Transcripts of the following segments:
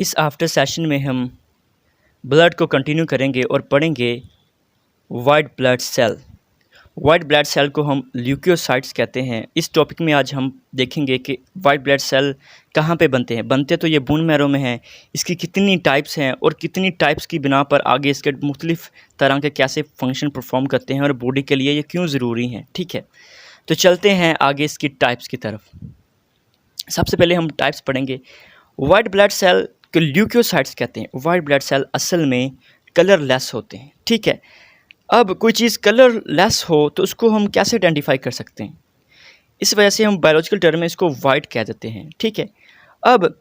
इस after session में हम ब्लड को कंटिन्यू करेंगे और पढ़ेंगे white blood cell. White blood cell को हम ल्यूकोसाइट्स कहते हैं। इस टॉपिक में आज हम देखेंगे कि वाइट ब्लड सेल कहाँ पे बनते हैं। बनते तो ये बोन मैरो में हैं, इसकी कितनी टाइप्स हैं और कितनी टाइप्स की बिना पर आगे इसके मुख्तलिफ़ तरह के कैसे फंक्शन परफॉर्म करते हैं और बॉडी के लिए ये क्यों ज़रूरी हैं। ठीक है, तो चलते हैं आगे इसकी टाइप्स की तरफ। सबसे पहले हम टाइप्स पढ़ेंगे। वाइट ब्लड सेल को ल्यूकोसाइट्स कहते हैं। वाइट ब्लड सेल असल में कलरलेस होते हैं। ठीक है, अब कोई चीज़ कलरलेस हो तो उसको हम कैसे आइडेंटिफाई कर सकते हैं, इस वजह से हम बायोलॉजिकल टर्म में इसको वाइट कह देते हैं। ठीक है, अब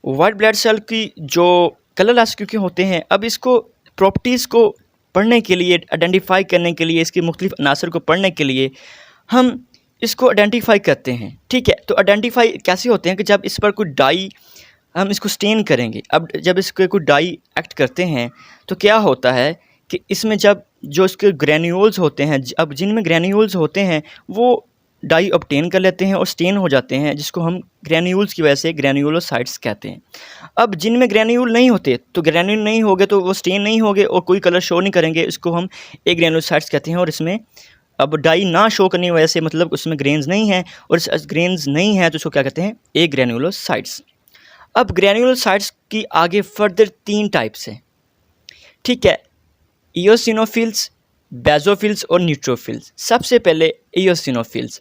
वाइट ब्लड सेल की जो कलरलेस क्योंकि होते हैं, अब इसको प्रॉपर्टीज़ को पढ़ने के लिए, आइडेंटिफाई करने के लिए, इसके मुख्तलिफ अनासर को पढ़ने के लिए हम इसको आइडेंटिफाई करते हैं। ठीक है, तो आइडेंटिफाई कैसे होते हैं कि जब इस पर कोई डाई हम इसको स्टेन करेंगे। अब जब इसके कोई डाई एक्ट करते हैं तो क्या होता है कि इसमें जब जो इसके ग्रैन्यूल्स होते हैं, अब जिनमें ग्रैन्यूल्स होते हैं वो डाई ऑब्टेन कर लेते हैं और स्टेन हो जाते हैं, जिसको हम ग्रैन्यूल्स की वजह से ग्रैन्युलोसाइट्स कहते हैं। अब जिनमें ग्रैन्यूल नहीं होते तो ग्रैन्यूल नहीं होंगे तो वो स्टेन नहीं होंगे और कोई कलर शो नहीं करेंगे, इसको हम ए ग्रैन्युलोसाइट्स कहते हैं। और इसमें अब डाई ना शो करने की वजह से मतलब उसमें ग्रेन्स नहीं हैं, और ग्रेन्स नहीं हैं तो उसको क्या कहते हैं, ए ग्रैन्युलोसाइट्स। अब ग्रैन्युलोसाइट्स की आगे फर्दर 3 टाइप्स हैं। ठीक है, इओसिनोफिल्स, बेसोफिल्स और न्यूट्रोफिल्स। सबसे पहले इओसिनोफिल्स।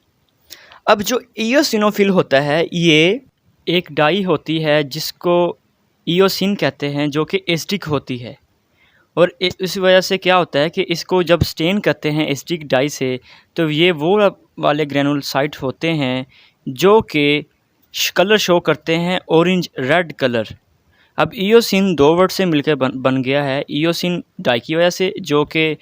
अब जो इओसिनोफिल होता है ये एक डाई होती है जिसको इओसिन कहते हैं, जो कि एसिडिक होती है, और इस वजह से क्या होता है कि इसको जब स्टेन करते हैं एसिडिक डाई से तो ये वो वाले ग्रैन्युलोसाइट होते हैं जो कि कलर शो करते हैं ऑरेंज रेड कलर। अब इओसिन 2 वर्ड से मिलकर बन गया है। इओसिन डाई की वजह से जो कि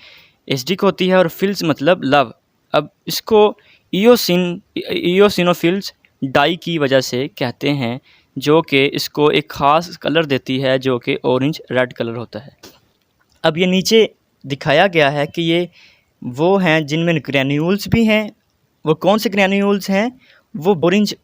एसिडिक होती है, और फिल्स मतलब लव। अब इसको इओसिनोफिल्स डाई की वजह से कहते हैं, जो कि इसको एक ख़ास कलर देती है जो कि ऑरेंज रेड कलर होता है। अब ये नीचे दिखाया गया है कि ये वो हैं जिनमें ग्रैन्यूल्स भी हैं। वो कौन से ग्रैन्यूल्स हैं, वो ऑरेंज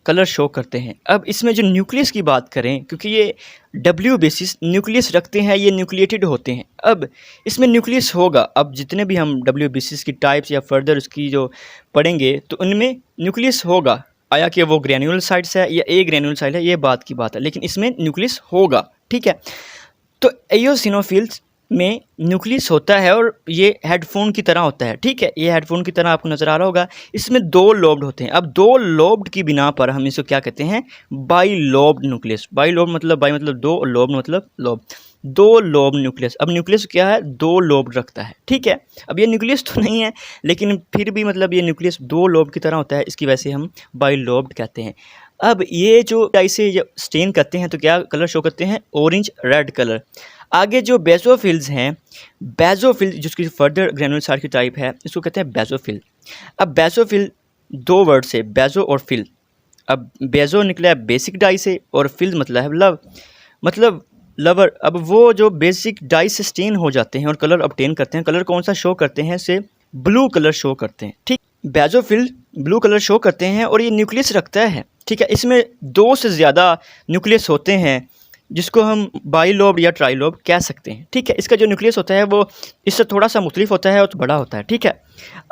कलर शो करते हैं। अब इसमें जो न्यूक्लियस की बात करें, क्योंकि ये डब्ल्यू बेसिस न्यूक्लियस रखते हैं, ये न्यूक्लिएटेड होते हैं। अब इसमें न्यूक्लियस होगा। अब जितने भी हम डब्ल्यू बेसिस की टाइप्स या फर्दर उसकी जो पढ़ेंगे तो उनमें न्यूक्लियस होगा। आया कि वो ग्रैन्युलोसाइट्स है या ए ग्रैन्युलोसाइट है, ये बात की बात है, लेकिन इसमें न्यूक्लियस होगा। ठीक है, तो एओसिनोफिल्स में न्यूक्लियस होता है और ये हेडफोन की तरह होता है। ठीक है, ये हेडफोन की तरह आपको नज़र आ रहा होगा। इसमें 2 लोब्ड होते हैं। अब 2 लोब्ड की बिना पर हम इसको क्या कहते हैं, by lobed nucleus. By lobed मतलब बाई मतलब 2 और लोब्ड मतलब लोब। 2 lobe nucleus. अब न्यूक्लियस क्या है, 2 लोब्ड रखता है। ठीक है, अब ये न्यूक्लियस तो नहीं है लेकिन फिर भी मतलब ये न्यूक्लियस 2 लोब की तरह होता है, इसकी वजह से हम बाई लोब्ड कहते हैं। अब ये जो ऐसे स्टेन करते हैं तो क्या कलर शो करते हैं, ऑरेंज रेड कलर। आगे जो बेसोफिल्स हैं, बेसोफिल जिसकी फर्दर ग्रैन्युलोसाइट की टाइप है, इसको कहते हैं बेसोफिल। अब बेसोफिल 2 वर्ड से, बेसो और फिल। अब बेसो निकला है बेसिक डाई से और फिल मतलब है लव, मतलब लवर। अब वो जो बेसिक डाई से स्टेन हो जाते हैं और कलर ऑब्टेन करते हैं, कलर कौन सा शो करते हैं, से ब्लू कलर शो करते हैं। ठीक, बेसोफिल ब्लू कलर शो करते हैं और ये न्यूक्लियस रखता है। ठीक है, इसमें 2 से ज़्यादा न्यूक्लियस होते हैं जिसको हम बाईलोब या ट्राइलोब कह सकते हैं। ठीक है, इसका जो न्यूक्लियस होता है वो इससे थोड़ा सा मुख्तलिफ होता है और तो बड़ा होता है। ठीक है,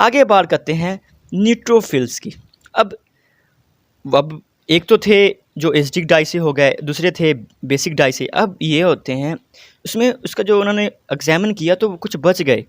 आगे बात करते हैं न्यूट्रोफिल्स की। अब एक तो थे जो एसिडिक डाई से हो गए, दूसरे थे बेसिक डाई से। अब ये होते हैं उसमें उसका जो उन्होंने एग्जामिन किया तो कुछ बच गए।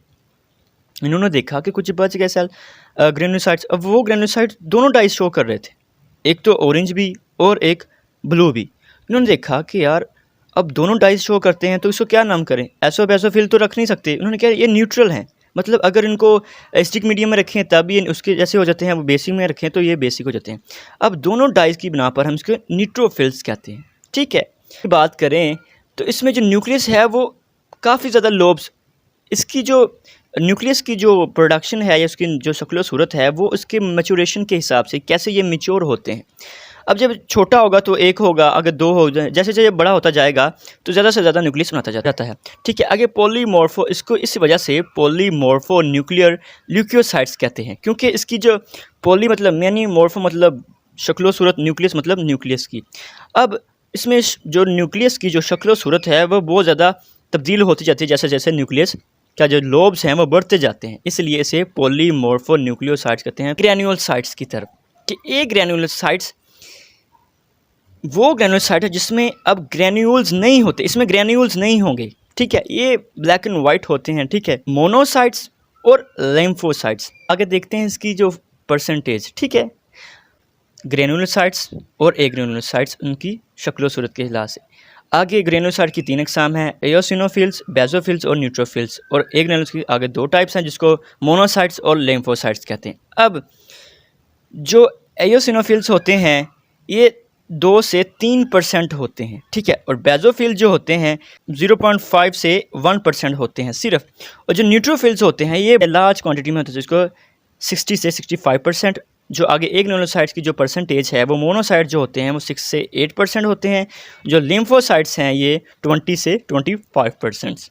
इन्होंने देखा कि कुछ बच गए सेल ग्रैन्युलोसाइट्स। अब वो ग्रैन्युलोसाइट्स दोनों डाई शो कर रहे थे, एक तो ऑरेंज भी और एक ब्लू भी। इन्होंने देखा कि यार अब दोनों डाइस शो करते हैं तो इसको क्या नाम करें, एसो बेसोफिल तो रख नहीं सकते। उन्होंने कहा ये न्यूट्रल हैं, मतलब अगर इनको एसिडिक मीडियम में रखें तब ये उसके जैसे हो जाते हैं, वो बेसिक में रखें तो ये बेसिक हो जाते हैं। अब दोनों डाइस की बिना पर हम इसको न्यूट्रोफिल्स कहते हैं। ठीक है, बात करें तो इसमें जो न्यूक्लियस है वो काफ़ी ज़्यादा लोब्स, इसकी जो न्यूक्लियस की जो प्रोडक्शन है या उसकी जो शक्ल सूरत है वो उसके मैच्योरेशन के हिसाब से कैसे ये मैच्योर होते हैं। अब जब छोटा होगा तो 1 होगा, अगर 2 हो जाए, जैसे जैसे बड़ा होता जाएगा तो ज़्यादा से ज़्यादा न्यूक्लियस बनाता जाता है। ठीक है, आगे पॉलीमॉर्फो, इसको इस वजह से पॉलीमॉर्फो न्यूक्लियर ल्यूकोसाइट्स कहते हैं, क्योंकि इसकी जो पॉली मतलब मैनी, मॉर्फो मतलब शक्लो सूरत, न्यूक्लियस मतलब न्यूक्लियस की। अब इसमें जो न्यूक्लियस की जो शक्ल सूरत है वो बहुत ज़्यादा तब्दील होती जाती है जैसे जैसे न्यूक्लियस का जो लोब्स हैं वो बढ़ते जाते हैं, इसलिए इसे पॉलीमॉर्फो न्यूक्लियोसाइड्स कहते हैं ग्रैन्युलोसाइट्स की तरफ। कि एक ग्रैन्युलोसाइट्स वो ग्रैन्युलोसाइट है जिसमें अब ग्रैन्यूल्स नहीं होते, इसमें ग्रैन्यूल्स नहीं होंगे, ठीक है, ये ब्लैक एंड वाइट होते हैं, ठीक है। मोनोसाइट्स और लिम्फोसाइट्स, आगे देखते हैं इसकी जो परसेंटेज, ठीक है। ग्रैन्युलोसाइट्स और एग्रैन्युलोसाइट्स उनकी शक्ल सूरत के हिसाब से। आगे ग्रैन्युलोसाइट की 3 अक़साम हैं, एओसिनोफिल्स, बेसोफिल्स और न्यूट्रोफिल्स, और एग्रैन्युलोसाइट्स की आगे 2 टाइप्स हैं जिसको मोनोसाइट्स और लिम्फोसाइट्स कहते हैं। अब जो एओसिनोफिल्स होते हैं ये 2 से 3% होते हैं, ठीक है, और बेसोफिल जो होते हैं 0.5 से 1% होते हैं सिर्फ, और जो न्यूट्रोफिल्स होते हैं ये लार्ज क्वांटिटी में होते हैं जिसको 60 से 65%। जो आगे एग्रैन्युलोसाइट्स की जो परसेंटेज है वो मोनोसाइट जो होते हैं वो 6 से 8% होते हैं, जो लिम्फोसाइट्स हैं ये 20 से 25%।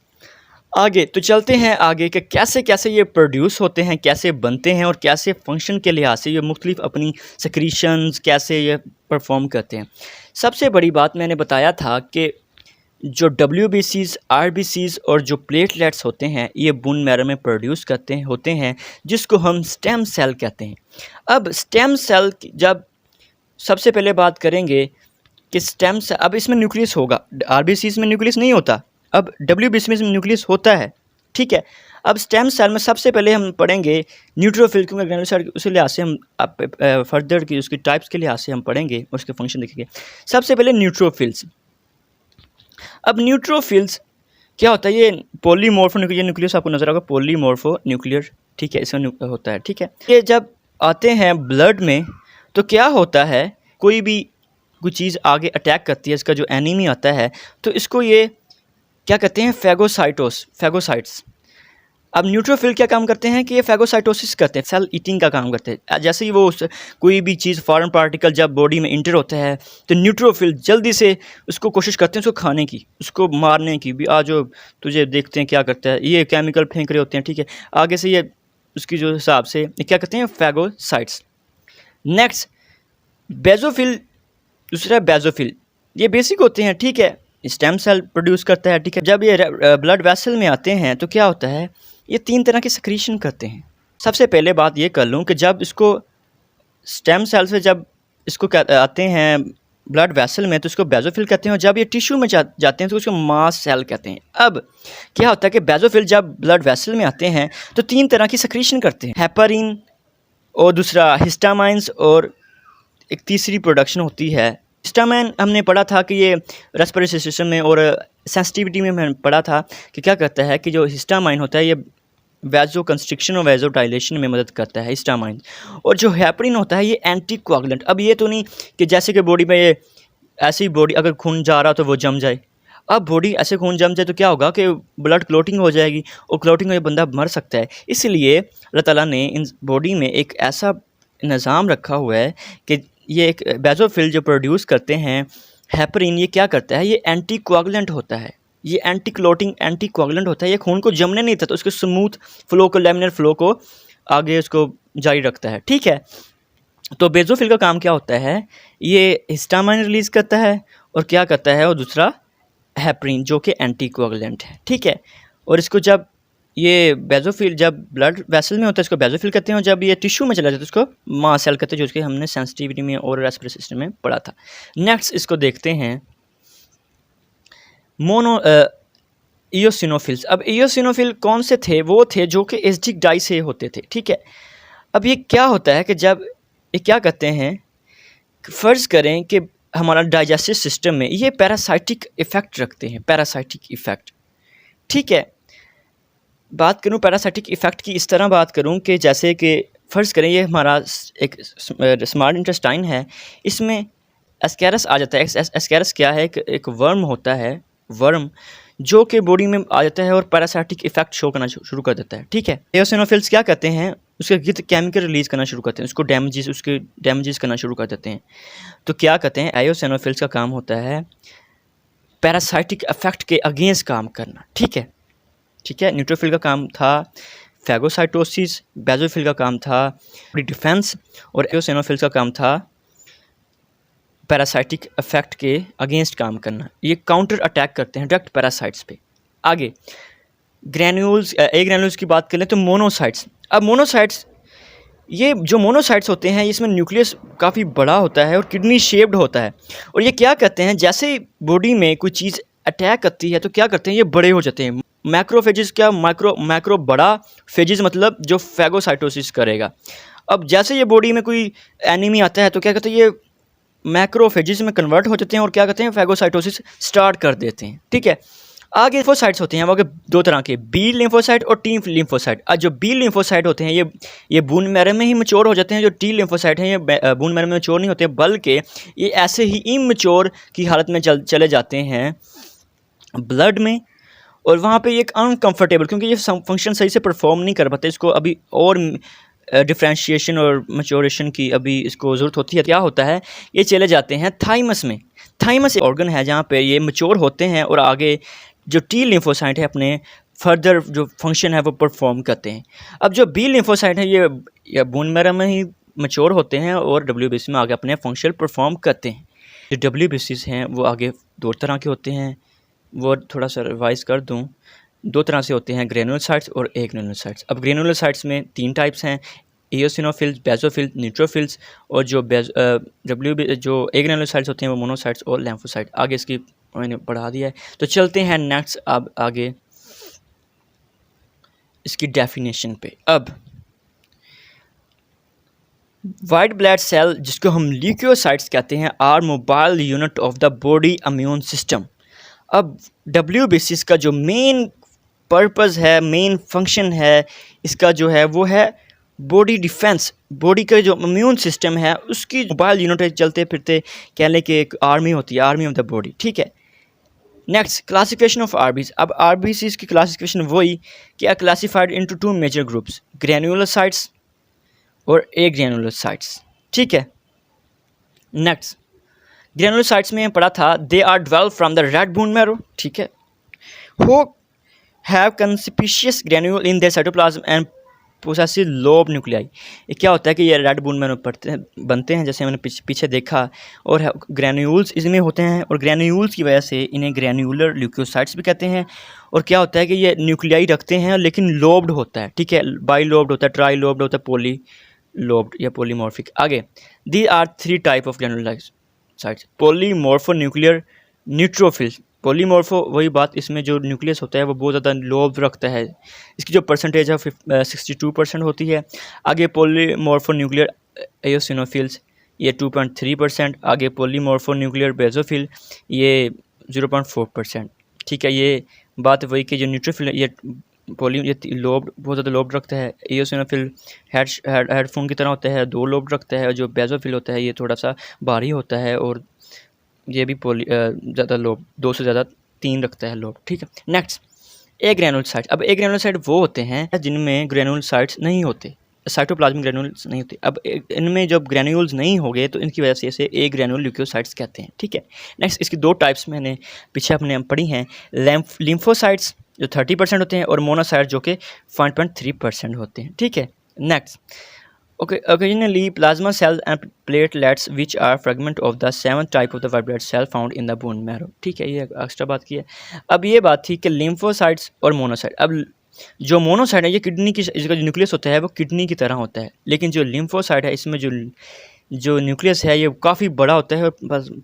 आगे तो चलते हैं आगे कि कैसे कैसे ये प्रोड्यूस होते हैं, कैसे बनते हैं और कैसे फंक्शन के लिहाज से ये मुख्तलिफ अपनी सेक्रीशंस कैसे ये परफॉर्म करते हैं। सबसे बड़ी बात मैंने बताया था कि जो WBCs, RBCs और जो प्लेटलेट्स होते हैं ये बोन मैरो में प्रोड्यूस होते हैं जिसको हम स्टेम सेल कहते हैं। अब स्टेम सेल जब सबसे पहले बात करेंगे कि स्टेम सेल, अब इसमें न्यूक्लियस होगा, RBCs में न्यूक्लियस नहीं होता, अब WBC में न्यूक्लियस होता है, ठीक है। अब स्टेम सेल में सबसे पहले हम पढ़ेंगे न्यूट्रोफिल, क्योंकि ग्रैन्युलोसाइट उस लिहाज से हम फर्दर की उसकी टाइप्स के लिहाज से हम पढ़ेंगे, उसके फंक्शन देखेंगे। सबसे पहले न्यूट्रोफिल्स। अब न्यूट्रोफिल्स क्या होता है, ये पॉलीमॉर्फो न्यूक्लियस आपको नजर आएगा, पॉलीमॉर्फो न्यूक्लियर, ठीक है, इसमें होता है, ठीक है। ये जब आते हैं ब्लड में तो क्या होता है, कोई भी कोई चीज़ आगे अटैक करती है, इसका जो एनिमी आता है तो इसको ये क्या कहते हैं, फैगोसाइट्स। अब न्यूट्रोफिल क्या काम करते हैं कि ये फैगोसाइटोसिस करते हैं, सेल ईटिंग का काम करते हैं। जैसे ही वो कोई भी चीज़ फॉरेन पार्टिकल जब बॉडी में इंटर होता है तो न्यूट्रोफिल जल्दी से उसको कोशिश करते हैं उसको खाने की, उसको मारने की भी। आज जो तुझे देखते हैं क्या करता है, ये केमिकल फेंक रहे होते हैं, ठीक है, आगे से ये उसकी जो हिसाब से ये क्या कहते हैं, फैगोसाइट्स। नेक्स्ट बेसोफिल, दूसरा बेसोफिल, ये बेसिक होते हैं, ठीक है, स्टेम सेल प्रोड्यूस करता है, ठीक है। जब ये ब्लड वेसल में आते हैं तो क्या होता है, ये 3 तरह के सेक्रीशन करते हैं। सबसे पहले बात ये कर लूँ कि जब इसको स्टेम सेल से जब इसको आते हैं ब्लड वेसल में तो इसको बेसोफिल कहते हैं, और जब ये टिश्यू में जाते हैं तो उसको मास्ट सेल कहते हैं। अब क्या होता है कि बेसोफिल जब ब्लड वेसल में आते हैं तो 3 तरह की सेक्रीशन करते हैं, हेपारिन और दूसरा हिस्टामाइंस, और एक तीसरी प्रोडक्शन होती है। हिस्टामाइन हमने पढ़ा था कि ये रेस्पिरेटरी सिस्टम में और सेंसिटिविटी में हमने पढ़ा था कि क्या करता है कि जो हिस्टामाइन होता है ये वैजो कंस्ट्रिक्शन और वैजो डायलेशन में मदद करता है हिस्टामाइन, और जो हेपरिन होता है ये एंटी कोआगुलेंट। अब ये तो नहीं कि जैसे कि बॉडी में ये ऐसी बॉडी अगर खून जा रहा तो वो जम जाए, अब बॉडी ऐसे खून जम जाए तो क्या होगा कि ब्लड क्लोटिंग हो जाएगी, और क्लोटिंग में बंदा मर सकता है। इसलिए अल्लाह ताला ने इन बॉडी में एक ऐसा निज़ाम रखा हुआ है कि ये एक बेसोफिल जो प्रोड्यूस करते हैं हेपरिन, ये क्या करता है, ये एंटी कोआगुलेंट होता है, ये एंटी क्लोटिंग एंटी कोआगुलेंट होता है, ये खून को जमने नहीं देता, तो उसके स्मूथ फ्लो को, लेमिनर फ्लो को आगे उसको जारी रखता है, ठीक है। तो बेसोफिल का काम क्या होता है, ये हिस्टामाइन रिलीज़ करता है, और क्या करता है, और दूसरा हेपरिन जो कि एंटी कोआगुलेंट है, ठीक है। और इसको जब ये बेसोफिल जब ब्लड वेसल में होता है इसको बेसोफिल कहते हैं, और जब ये टिश्यू में चला जाता है तो इसको मास्ट सेल कहते हैं, जो उसके हमने सेंसिटिविटी में और रेस्पिरेटरी सिस्टम में पढ़ा था। नेक्स्ट इसको देखते हैं इयोसिनोफिल्स। अब इयोसिनोफिल कौन से थे, वो थे जो कि एसिडिक डाई से होते थे, ठीक है। अब ये क्या होता है कि जब ये क्या कहते हैं, फ़र्ज़ करें कि हमारा डाइजेस्टिव सिस्टम में ये पैरासाइटिक इफ़ेक्ट रखते हैं, पैरासाइटिक इफ़ेक्ट, ठीक है। बात करूं पैरासाइटिक इफ़ेक्ट की, इस तरह बात करूं कि जैसे कि फ़र्ज़ करें ये हमारा एक स्मॉल इंटेस्टाइन है, इसमें एस्केरस आ जाता है। एस्केरस क्या है, एक वर्म होता है, वर्म जो कि बॉडी में आ जाता है और पैरासाइटिक इफ़ेक्ट शो करना शुरू कर देता है, ठीक है। एओसिनोफिल्स क्या करते हैं, उसके गिर्द केमिकल रिलीज़ करना शुरू करते हैं, उसको डैमेजेस करना शुरू कर देते हैं। तो क्या कहते हैं, एओसिनोफिल्स का काम होता है पैरासाइटिक इफ़ेक्ट के अगेंस्ट काम करना, ठीक है, ठीक है। न्यूट्रोफिल का काम था फैगोसाइटोसिस, बेसोफिल का काम था डिफेंस, और एओसिनोफिल्स का काम था पैरासाइटिक इफेक्ट के अगेंस्ट काम करना, ये काउंटर अटैक करते हैं डायरेक्ट पैरासाइट्स पे। आगे ग्रैन्यूल्स, ए ग्रैन्यूल्स की बात करें तो मोनोसाइट्स। अब मोनोसाइट्स, ये जो मोनोसाइट्स होते हैं इसमें न्यूक्लियस काफ़ी बड़ा होता है और किडनी शेप्ड होता है, और ये क्या करते हैं, जैसे बॉडी में कोई चीज़ अटैक करती है तो क्या करते हैं, ये बड़े हो जाते हैं। मैक्रोफेजिस, क्या मैक्रो बड़ा, फेजिस मतलब जो फैगोसाइटोसिस करेगा। अब जैसे ये बॉडी में कोई एनिमी आता है तो क्या कहते हैं, ये मैक्रोफेजिस में कन्वर्ट हो जाते हैं और क्या कहते हैं, फैगोसाइटोसिस स्टार्ट कर देते हैं। ठीक है, आगे लिम्फोसाइट्स होते हैं, वो दो तरह के, बी लिम्फोसाइट और टी लिम्फोसाइट। जो बी लिम्फोसाइट होते हैं ये बून मैरो में ही मैच्योर हो जाते हैं। जो टी लिम्फोसाइट हैं ये बून मैरो में मैच्योर नहीं होते, बल्कि ये ऐसे ही इमैच्योर की हालत में चले जाते हैं ब्लड में, और वहाँ पे एक अनकंफर्टेबल, क्योंकि ये फंक्शन सही से परफॉर्म नहीं कर पाते, इसको अभी और डिफ्रेंशिएशन और मैच्योरेशन की अभी इसको ज़रूरत होती है। क्या होता है, ये चले जाते हैं थाइमस में। थाइमस एक ऑर्गन है जहाँ पे ये मैच्योर होते हैं और आगे जो टी लिम्फोसाइट है अपने फर्दर जो फंक्शन है वो परफॉर्म करते हैं। अब जो बी लिम्फोसाइट है ये बोन मैरो में ही मैच्योर होते हैं और डब्ल्यूबीसी में आगे अपने फंक्शन परफॉर्म करते हैं। जो डब्ल्यूबीसीज हैं वो आगे दो तरह के होते हैं, वो थोड़ा सा रिवाइज कर दूं। दो तरह से होते हैं, ग्रेनुलोसाइट्स और एग्रेनुलोसाइट्स। अब ग्रेनुलोसाइट्स में तीन टाइप्स हैं, एओसिनोफिल्स, बेसोफिल्स, न्यूट्रोफिल्स, और जो जो एग्रेनुलोसाइट्स होते हैं वो मोनोसाइट्स और लैम्फोसाइट। आगे इसकी मैंने पढ़ा दिया है, तो चलते हैं नेक्स्ट अब आगे इसकी डेफिनेशन पे। अब वाइट ब्लड सेल, जिसको हम ल्यूकोसाइट्स कहते हैं, are mobile unit of the body immune system. अब डब्ल्यूबीसी का जो मेन पर्पस है, मेन फंक्शन है इसका जो है वो है बॉडी डिफेंस। बॉडी का जो इम्यून सिस्टम है उसकी मोबाइल यूनिट है, चलते फिरते कह लें कि एक आर्मी होती है, आर्मी ऑफ द बॉडी। ठीक है, नेक्स्ट क्लासिफिकेशन ऑफ आरबीसी। अब आरबीसी की क्लासिफिकेशन वही कि are classified into two major groups, granulocytes और एग्रैन्युलोसाइट्स। ठीक है, नेक्स्ट ग्रैन्युलोसाइट्स में पढ़ा था they are developed from the red bone marrow. ठीक है, who have conspicuous granule in their cytoplasm and possessive lobe nuclei. ये क्या होता है कि ये रेड बोन मैरो बनते हैं, जैसे मैंने पीछे देखा, और ग्रैन्यूल्स इसमें होते हैं, और ग्रैन्यूल्स की वजह से इन्हें ग्रैन्यूलर ल्यूकोसाइट्स भी कहते हैं। और क्या होता है कि ये न्यूक्लियाई रखते हैं लेकिन लोब्ड होता है। ठीक है, बाई लोब्ड होता है, ट्राई लोब्ड होता है, पोली लोब्ड या पोलीमॉर्फिक। आगे there are three type of granulocytes, polymorphonuclear, neutrophils. Polymorpho वही बात, इसमें जो न्यूक्लियस होता है वो बहुत ज़्यादा लोब रखता है, इसकी जो परसेंटेज है 62% होती है। आगे पोलीमॉर्फो न्यूक्लियर एओसिनोफिल्स, ये 2.3%। आगे पोलीमॉर्फो न्यूक्लियर बेसोफिल, ये 0.4%। ठीक है, ये बात वही कि जो न्यूट्रोफिल ये लोब बहुत ज़्यादा लोब रखता है। एओसिनोफिल हेडफोन की तरह होता है, दो लोब रखता है, और जो बेसोफिल होता है ये थोड़ा सा भारी होता है, और ये भी ज़्यादा लोब, दो से ज़्यादा तीन रखता है लोब। ठीक है, नेक्स्ट ए ग्रैनुलोसाइट। अब ए ग्रैनुलोसाइट वो होते हैं जिनमें ग्रैनुलोसाइट्स नहीं होते, साइटोप्लाज्मिक ग्रैनुल्स नहीं होते। अब इनमें जब ग्रैन्यूल्स नहीं हो गए तो इनकी वजह से इसे ए ग्रैनुल ल्यूकोसाइट्स कहते हैं। ठीक है, नेक्स्ट इसकी दो टाइप्स मैंने पीछे अपने पढ़ी हैं, लिम्फोसाइट्स जो 30% होते हैं, और मोनोसाइट्स जो कि 5.3% होते हैं। ठीक है, next occasionally plasma cells and platelets which are fragment of the seventh type of the white blood cell found in the bone marrow। ठीक है, ये एक्स्ट्रा बात की है। अब ये बात थी कि लिम्फोसाइट्स और मोनोसाइट। अब जो मोनोसाइट है ये किडनी की, इसका जो न्यूक्लियस होता है वो किडनी की तरह होता है, लेकिन जो लिम्फोसाइट है इसमें जो न्यूक्लियस है ये काफ़ी बड़ा होता है, और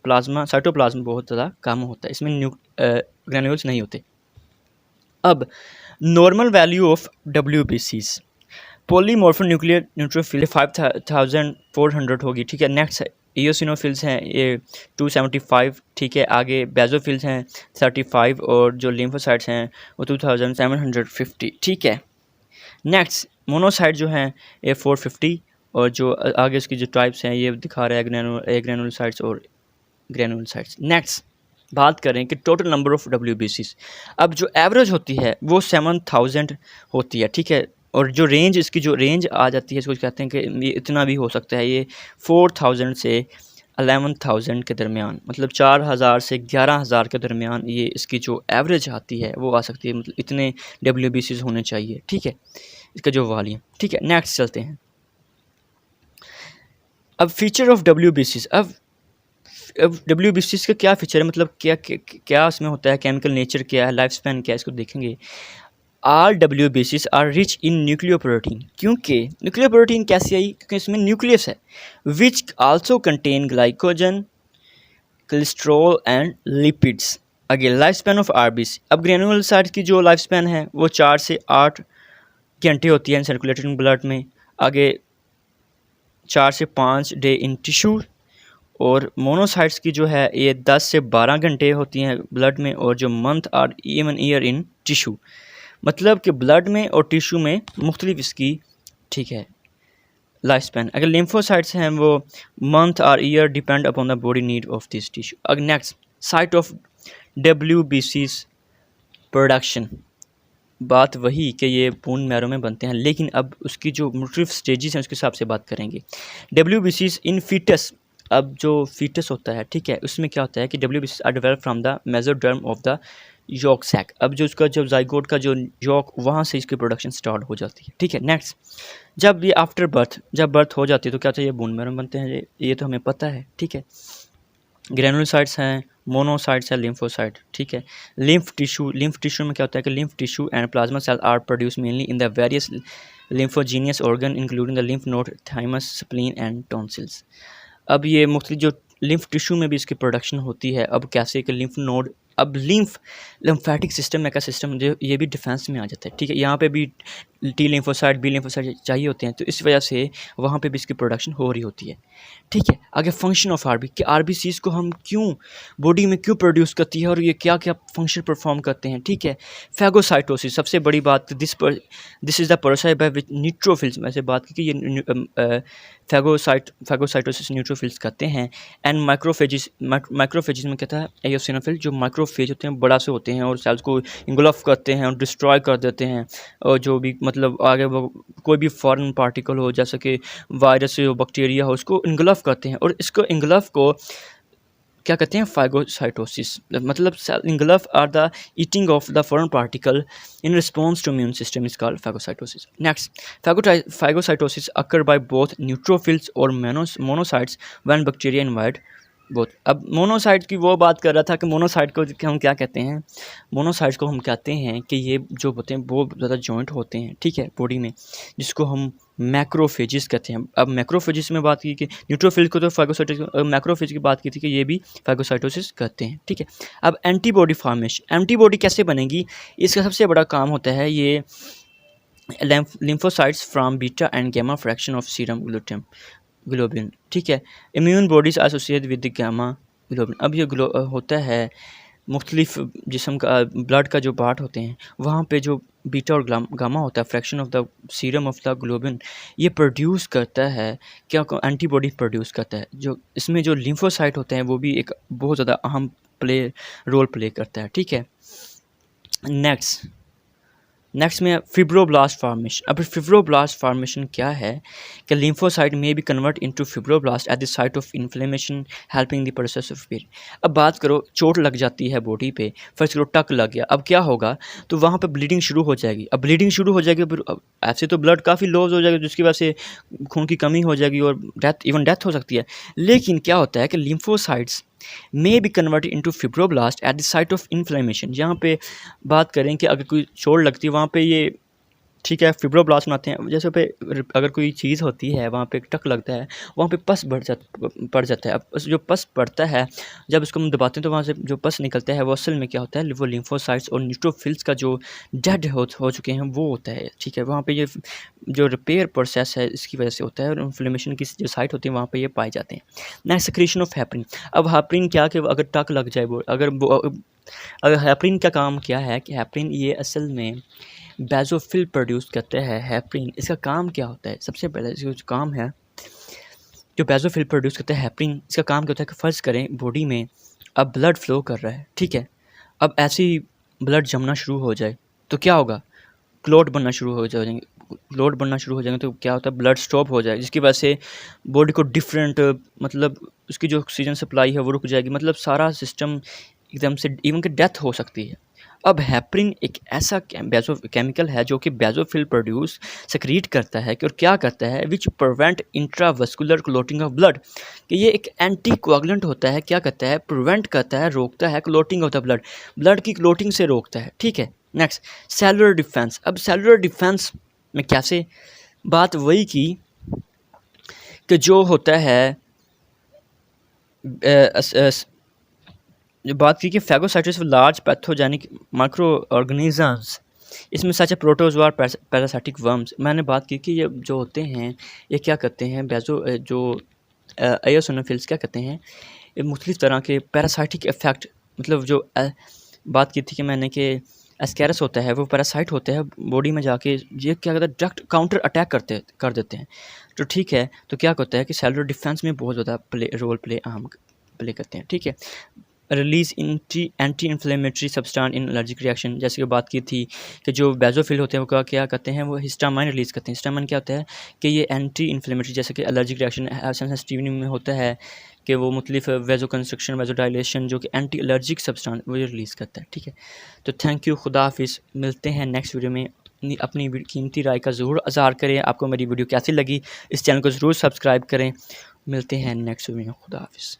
प्लाज्मा साइटोप्लाज्म बहुत ज़्यादा कम होता है, इसमें ग्रैन्यूल्स नहीं होते। अब नॉर्मल वैल्यू ऑफ डब्ल्यूबीसीज, पोलीमॉर्फो न्यूक्लियर न्यूट्रोफिल 5400 होगी। ठीक है, नेक्स्ट एओसिनोफिल्स हैं ये 275। ठीक है, आगे बेसोफिल्स हैं 35, और जो लिम्फोसाइट्स हैं वो 2750। ठीक है, नेक्स्ट मोनोसाइट जो हैं ये 450, और जो आगे इसकी जो टाइप्स हैं ये दिखा रहा है ग्रैनुलोसाइट्स और ग्रैनुलोसाइट्स। नेक्स्ट बात करें कि टोटल नंबर ऑफ डब्ल्यूबीसीज। अब जो एवरेज होती है वो 7000 होती है। ठीक है, और जो रेंज, इसकी जो रेंज आ जाती है इसको कहते हैं कि ये इतना भी हो सकता है, ये 4000 से 11000 के दरमियान, मतलब 4000 से 11000 के दरमियान ये इसकी जो एवरेज आती है वो आ सकती है, मतलब इतने डब्ल्यूबीसीज होने चाहिए। ठीक है, इसका जो वॉल्यूम। ठीक है, नेक्स्ट चलते हैं। अब फीचर ऑफ डब्ल्यूबीसीज। अब WBCs का क्या फीचर है, मतलब क्या उसमें होता है, केमिकल नेचर क्या है, लाइफ स्पैन क्या है, इसको देखेंगे। All WBCs are rich in nuclear protein. क्योंकि न्यूक्लियर प्रोटीन कैसे आई, क्योंकि इसमें न्यूक्लियस है, which also contain glycogen, cholesterol and lipids. Again life span of RBC। अब ग्रेनुलोसाइट्स की जो लाइफ स्पैन है वो 4 से 8 घंटे होती है इन सर्कुलेटिंग ब्लड में, आगे 4 से 5 डे इन टिश्यू, और मोनोसाइट्स की जो है ये 10 से 12 घंटे होती हैं ब्लड में, और जो मंथ और इवन ईयर इन टिश्यू, मतलब कि ब्लड में और टिश्यू में मुख्तलिफ इसकी, ठीक है, लाइफ स्पैन। अगर लिम्फोसाइट्स हैं वो मंथ और year depend upon the body need of this tissue. अगर next site of WBCs production, बात वही कि ये बोन मैरो में बनते हैं, लेकिन अब उसकी जो मुख्तलिफ स्टेजेस हैं उसके हिसाब से बात करेंगे। WBCs इन फीटस, अब जो फीटस होता है, ठीक है, उसमें क्या होता है कि WBCs are develop from the mesoderm of the yolk sac. अब जो उसका जो जाइगोट का जो यॉक, वहाँ से इसकी प्रोडक्शन स्टार्ट हो जाती है, ठीक है। नेक्स्ट, जब ये आफ्टर बर्थ, जब बर्थ हो जाती है तो क्या होता है, ये बोन मैरो में बनते हैं, ये तो हमें पता है, ठीक है। ग्रेनुलोसाइट्स हैं, मोनोसाइट्स है, लिम्फोसाइट, ठीक है। लिम्फ टिश्यू में क्या होता है कि lymph tissue and plasma cell are produce mainly in the various lymphogenous organ including the lymph node, thymus, spleen and tonsils. अब ये मुख्तलिफ जो लिम्फ टिश्यू में भी इसकी प्रोडक्शन होती है। अब कैसे कि लिम्फ नोड, अब लिम्फेटिक सिस्टम में का सिस्टम जो ये भी डिफेंस में आ जाता है, ठीक है। यहाँ पे भी T लिम्फोसाइट, B लिम्फोसाइट चाहिए होते हैं, तो इस वजह से वहाँ पे भी इसकी प्रोडक्शन हो रही होती है, ठीक है। आगे फंक्शन ऑफ RB कि RBCs को हम क्यों बॉडी में क्यों प्रोड्यूस करती है और ये क्या क्या फंक्शन परफॉर्म करते हैं, ठीक है। फैगोसाइटोसिस, सबसे बड़ी बात, this is the process by which neutrophils, में से बात की कि ये फैगोसाइटोसिस न्यूट्रोफिल्स करते हैं। एंड माइक्रोफेजिस में कहता है एयोसिनोफिल, जो माइक्रोफेज होते हैं बड़ा से होते हैं और सेल्स को इंगुलफ करते हैं और डिस्ट्रॉय कर देते हैं, और जो भी मतलब आगे वो कोई भी फॉरेन पार्टिकल हो, जैसे कि वायरस हो, बैक्टीरिया हो, उसको इंगुलफ करते हैं, और इसको इंगुलफ को क्या कहते हैं, फाइगोसाइटोसिस, मतलब engulf or the eating of the foreign particle in response to immune system is called phagocytosis. Next, phagocytosis occur by both neutrophils और monocytes when bacteria invite both. अब मोनोसाइट की वो बात कर रहा था कि मोनोसाइट को हम क्या कहते हैं, मोनोसाइट्स को हम कहते हैं कि ये जो होते हैं बहुत ज़्यादा जॉइंट होते हैं, ठीक है, बॉडी में, जिसको हम मैक्रोफेजिस कहते हैं। अब मैक्रोफेजिस में बात की कि न्यूट्रोफिल को तो फाइगोसाइटोसिस, मैक्रोफेज की बात की थी कि ये भी फाइगोसाइटोसिस कहते हैं, ठीक है। अब एंटीबॉडी फॉर्मेशन, एंटीबॉडी कैसे बनेगी, इसका सबसे बड़ा काम होता है ये lymphocytes from beta and gamma fraction of serum globin, ठीक है। Immune bodies associate with the gamma globin. अब ये होता है मुख्तलिफ जिस्म का ब्लड का जो पार्ट होते हैं, वहाँ पे जो बीटा और गामा होता है, fraction of the serum of the globin, ये प्रोड्यूस करता है क्या, एंटीबॉडी प्रोड्यूस करता है। जो इसमें जो लिम्फोसाइट होते हैं वो भी एक बहुत ज़्यादा अहम रोल प्ले करता है, ठीक है। नेक्स्ट में फिब्रोब्लास्ट फार्मेशन। अब फिब्रोब्लास्ट फार्मेशन क्या है कि लिम्फोसाइट में be convert into fibroblast at the site of inflammation helping the process of repair. अब बात करो, चोट लग जाती है बॉडी पे, फर्स्ट करो टक लग गया, अब क्या होगा, तो वहाँ पे ब्लीडिंग शुरू हो जाएगी। अब ब्लीडिंग शुरू हो जाएगी, अब ऐसे तो ब्लड काफ़ी लॉस हो जाएगा, जिसकी वजह से खून की कमी हो जाएगी और डेथ हो सकती है। लेकिन क्या होता है कि lymphocytes may be converted into fibroblast at the site of inflammation। यहाँ पे बात करें कि अगर कोई चोट लगती है वहाँ पे ये, ठीक है, फिब्रोब्लास्ट बनाते हैं। जैसे पे अगर कोई चीज़ होती है वहाँ पे टक लगता है, वहाँ पे पस पड़ जाता है। अब जो पस पड़ता है, जब इसको हम दबाते हैं तो वहाँ से जो पस निकलता है वो असल में क्या होता है, वो लिम्फोसाइट्स और न्यूट्रोफिल्स का जो डेड हो चुके हैं वो होता है, ठीक है। वहाँ पे ये जो रिपेयर प्रोसेस है इसकी वजह से होता है, और इन्फ्लेमेशन की जो साइट होती है वहाँ पे ये पाए जाते हैं। Next, secretion of heparin. अब हेपरिन क्या कि अगर टक लग जाए, अगर हेपरिन का काम क्या है कि हेपरिन ये असल में बेजोफिल प्रोड्यूस करते हैं। हेपरिन, इसका काम क्या होता है, सबसे पहले इसका जो काम है, जो बेजोफिल प्रोड्यूस करते हैं हेपरिन, इसका काम क्या होता है कि फ़र्ज़ करें बॉडी में अब ब्लड फ्लो कर रहा है, ठीक है। अब ऐसे ही ब्लड जमना शुरू हो जाए तो क्या होगा, क्लॉट बनना शुरू हो जाएंगे। तो क्या होता है, ब्लड स्टॉप हो जाए, जिसकी वजह से बॉडी को डिफरेंट, मतलब उसकी जो ऑक्सीजन सप्लाई है वो रुक जाएगी, मतलब सारा सिस्टम एकदम से इवन कि डेथ हो सकती है। अब हेपरिन एक ऐसा केमिकल है जो कि बेज़ोफिल प्रोड्यूस सेक्रीट करता है कि और क्या करता है, which prevent intravascular clotting of blood, कि ये एक एंटी कोआगुलेंट होता है। क्या करता है, प्रिवेंट करता है, रोकता है clotting of the blood, blood की क्लोटिंग से रोकता है। ठीक है, नेक्स्ट सेलुलर डिफेंस। अब सेलुलर डिफेंस में कैसे, बात वही की कि जो होता है जो बात की कि फैगोसाइटस लार्ज पैथोजेनिक माइक्रो ऑर्गेनिजम्स, इसमें सच है प्रोटोजोआ पैरासाइटिक वर्म्स। मैंने बात की कि ये जो होते हैं ये क्या करते हैं, जो एओसिनोफिल्स क्या करते हैं, ये मुख्तलिफ़ तरह के पैरासाइटिक इफेक्ट, मतलब जो बात की थी कि मैंने कि एस्कैरस होता है वो पैरासाइट होते हैं बॉडी में जाके, ये क्या करता है डायरेक्ट काउंटर अटैक कर देते हैं। तो ठीक है, तो क्या होता है कि सेलुलर डिफेंस में बहुत ज़्यादा रोल प्ले करते हैं। ठीक है, release anti inflammatory substance in allergic reaction, जैसे कि बात की थी कि जो बेज़ोफिल होते हैं वो क्या करते हैं, वो हिस्टामाइन रिलीज़ करते हैं। हिस्टामाइन क्या होता है कि ये एंटी इन्फ्लेमेटरी, जैसे कि एलर्जिक रिएक्शन सेंसिटिविटी में होता है कि वो मुख्तलिफ वेजो कंस्ट्रक्शन, वेजो डायलेशन, जो कि एंटी एलर्जिक सब्सटेंस वो रिलीज़ करता है। ठीक है, तो थैंक यू, खुदा हाफिज़, मिलते हैं नेक्स्ट वीडियो में। अपनी कीमती राय का ज़रूर इज़हार करें, आपको मेरी वीडियो कैसी लगी, इस चैनल को ज़रूर सब्सक्राइब करें। मिलते हैं नेक्स्ट वीडियो में, खुदा हाफिज़।